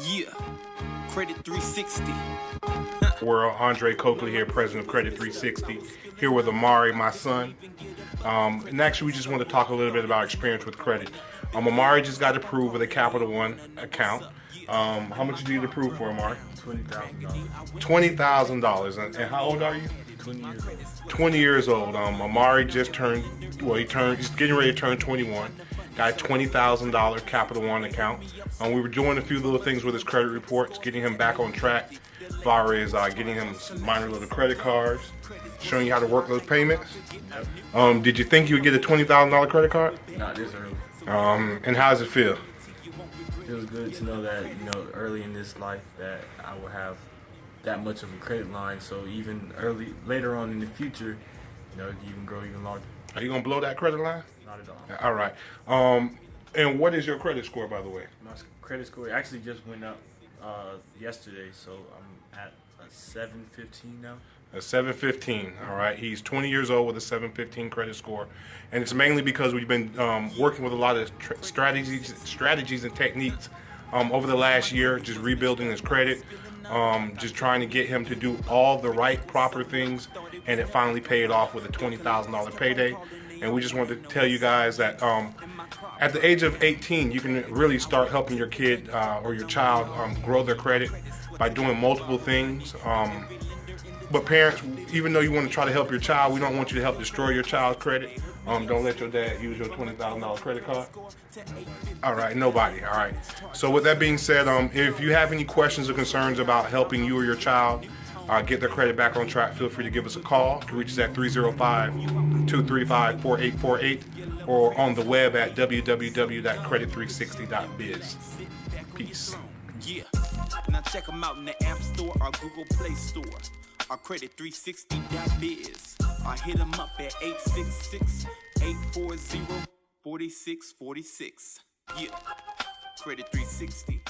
Yeah, Credit 360. World, Andre Coakley here, president of Credit 360, here with Amari, my son. And actually, we just want to talk a little bit about experience with credit. Amari just got approved with a Capital One account. How much did you get approved for, Amari? $20,000. $20,000. And how old are you? 20 years old. 20 years old. Amari just turned, he's getting ready to turn 21. Got a $20,000 Capital One account. We were doing a few little things with his credit reports, getting him back on track as far as getting him some minor little credit cards, showing you how to work those payments. Did you think you would get a $20,000 credit card? Not this early. And how does it feel? Feels good to know that, early in this life that I will have that much of a credit line. So even later on in the future, it can even grow even larger. Are you going to blow that credit line? Not at all. All right. And what is your credit score, by the way? My credit score actually just went up yesterday, so I'm at a 715 now. A 715, all right. He's 20 years old with a 715 credit score, and it's mainly because we've been working with a lot of strategies and techniques over the last year, just rebuilding his credit, just trying to get him to do all the right, proper things, and it finally paid off with a $20,000 payday. And we just wanted to tell you guys that at the age of 18, you can really start helping your kid or your child grow their credit by doing multiple things. But parents, even though you want to try to help your child, we don't want you to help destroy your child's credit. Don't let your dad use your $20,000 credit card. All right, nobody. All right. So with that being said, if you have any questions or concerns about helping you or your child get their credit back on track, feel free to give us a call. You can reach us at 305-235-4848 or on the web at www.credit360.biz. Peace. Yeah, now check them out in the App Store or Google Play Store. Or Credit360.biz. Or hit them up at 866-840-4646. Yeah, Credit 360.